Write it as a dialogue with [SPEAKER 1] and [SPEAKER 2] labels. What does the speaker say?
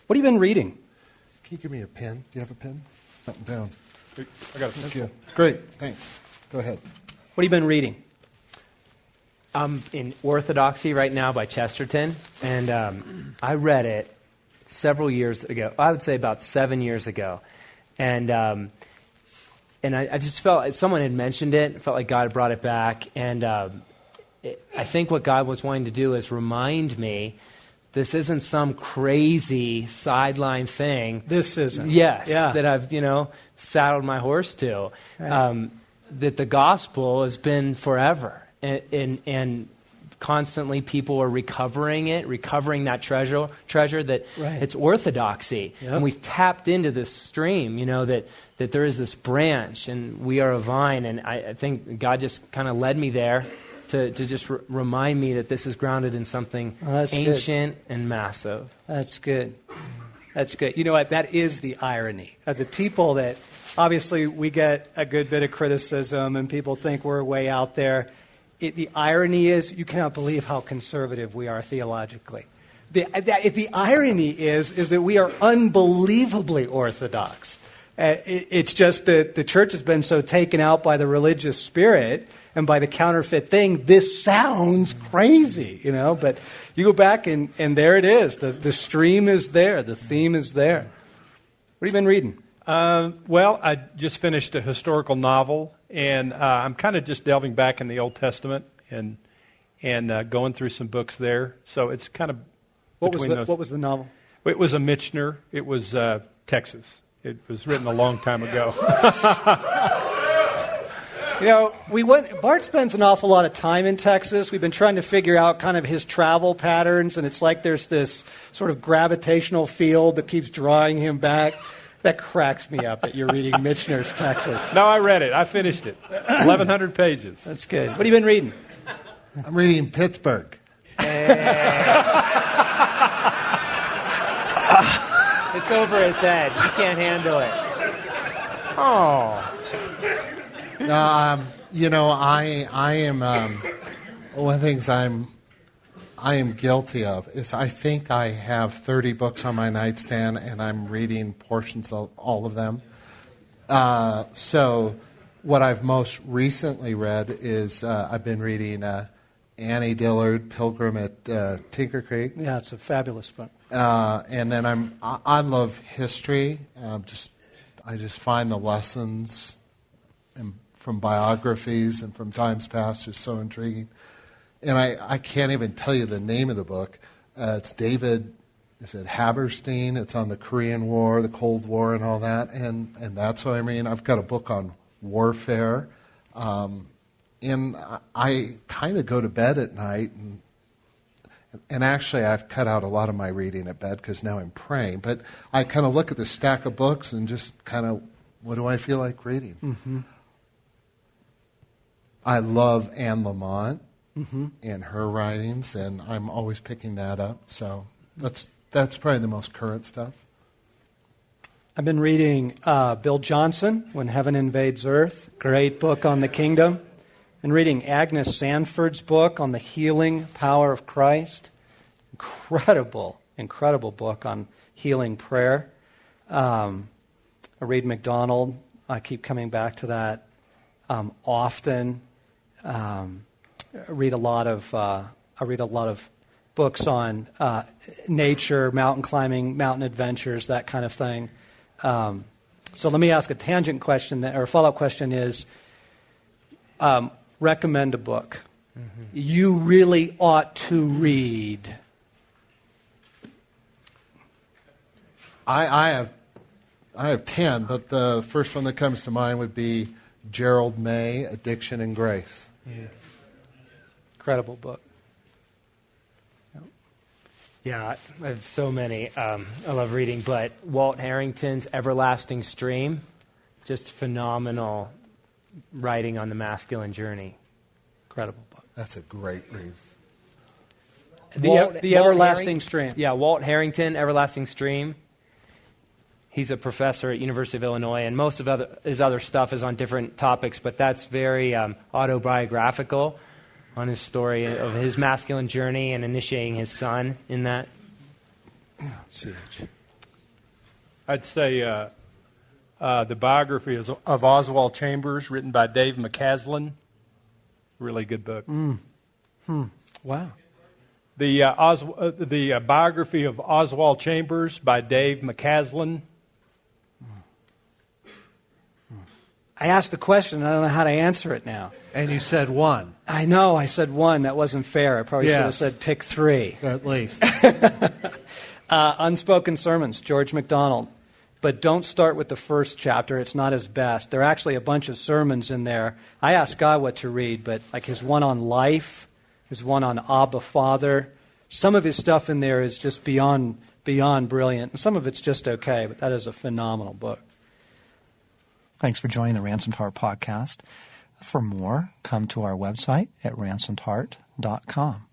[SPEAKER 1] What have you been reading?
[SPEAKER 2] Can you give me a pen? Do you have a pen? Something down.
[SPEAKER 3] I got a pencil.
[SPEAKER 2] Great, thanks. Go ahead.
[SPEAKER 1] What have you been reading?
[SPEAKER 4] I'm in Orthodoxy right now by Chesterton, and I read it several years ago. I would say about 7 years ago, and I just felt someone had mentioned it. I felt like God had brought it back, and I think what God was wanting to do is remind me this isn't some crazy sideline thing.
[SPEAKER 1] This isn't.
[SPEAKER 4] Yes,
[SPEAKER 1] Yeah.
[SPEAKER 4] that I've saddled my horse to.
[SPEAKER 1] Right.
[SPEAKER 4] That the gospel has been forever. And constantly people are recovering that treasure that
[SPEAKER 1] right.
[SPEAKER 4] It's orthodoxy.
[SPEAKER 1] Yep.
[SPEAKER 4] And we've tapped into this stream, that there is this branch and we are a vine. And I think God just kind of led me there to just remind me that this is grounded in something ancient and massive.
[SPEAKER 1] That's good. That's good. You know what? That is the irony of the people that, obviously, we get a good bit of criticism and people think we're way out there. The irony is you cannot believe how conservative we are theologically. The irony is that we are unbelievably orthodox. It's just that the church has been so taken out by the religious spirit and by the counterfeit thing. This sounds crazy, but you go back and there it is. The stream is there. The theme is there. What have you been reading?
[SPEAKER 3] Well, I just finished a historical novel, and I'm kind of just delving back in the Old Testament and going through some books there. So it's kind of
[SPEAKER 1] What was the novel?
[SPEAKER 3] It was a Michener. It was Texas. It was written a long time ago.
[SPEAKER 1] Bart spends an awful lot of time in Texas. We've been trying to figure out kind of his travel patterns, and it's like there's this sort of gravitational field that keeps drawing him back. That cracks me up that you're reading Michener's Texas.
[SPEAKER 3] No, I read it. I finished it. 1,100 pages.
[SPEAKER 1] That's good. What have you been reading?
[SPEAKER 2] I'm reading Pittsburgh.
[SPEAKER 4] It's over his head. He can't handle it.
[SPEAKER 2] Oh. I am, one of the things I am guilty of is I think I have 30 books on my nightstand and I'm reading portions of all of them. So what I've most recently read is I've been reading Annie Dillard, Pilgrim at Tinker Creek.
[SPEAKER 1] Yeah, it's a fabulous book.
[SPEAKER 2] And then I love history. I just find the lessons from biographies and from times past just so intriguing. And I can't even tell you the name of the book. It's David, is it Haberstein? It's on the Korean War, the Cold War, and all that. And that's what I'm reading. I've got a book on warfare. And I kind of go to bed at night. And actually, I've cut out a lot of my reading at bed because now I'm praying. But I kind of look at the stack of books and just kind of, what do I feel like reading?
[SPEAKER 1] Mm-hmm.
[SPEAKER 2] I love Anne Lamott.
[SPEAKER 1] Mm-hmm.
[SPEAKER 2] And her writings, and I'm always picking that up. So that's probably the most current stuff.
[SPEAKER 1] I've been reading Bill Johnson, When Heaven Invades Earth. Great book on the kingdom. And reading Agnes Sanford's book on the healing power of Christ. Incredible book on healing prayer. I read MacDonald. I keep coming back to that often. I read a lot of books on nature, mountain climbing, mountain adventures, that kind of thing. So let me ask a tangent question, or a follow-up question is, recommend a book you really ought to read.
[SPEAKER 2] I have 10, but the first one that comes to mind would be Gerald May, Addiction and Grace.
[SPEAKER 1] Yes. Incredible book.
[SPEAKER 4] Yeah, I have so many. I love reading, but Walt Harrington's Everlasting Stream, just phenomenal writing on the masculine journey. Incredible book.
[SPEAKER 2] That's a great read.
[SPEAKER 1] The Everlasting Stream.
[SPEAKER 4] Yeah, Walt Harrington, Everlasting Stream. He's a professor at University of Illinois, and most of his other stuff is on different topics, but that's very autobiographical on his story of his masculine journey and initiating his son in that.
[SPEAKER 1] Yeah, it's huge.
[SPEAKER 3] I'd say the biography of Oswald Chambers, written by Dave McCaslin. Really good book.
[SPEAKER 1] Wow.
[SPEAKER 3] The biography of Oswald Chambers by Dave McCaslin.
[SPEAKER 1] I asked the question. I don't know how to answer it now.
[SPEAKER 2] And you said one.
[SPEAKER 1] I know. I said one. That wasn't fair. I probably should have
[SPEAKER 2] Yes.
[SPEAKER 1] said pick three.
[SPEAKER 2] At least.
[SPEAKER 1] Unspoken Sermons, George MacDonald. But don't start with the first chapter. It's not his best. There are actually a bunch of sermons in there. I asked God what to read, but like his one on life, his one on Abba Father. Some of his stuff in there is just beyond brilliant. And some of it's just okay, but that is a phenomenal book.
[SPEAKER 5] Thanks for joining the Ransomed Heart podcast. For more, come to our website at ransomedheart.com.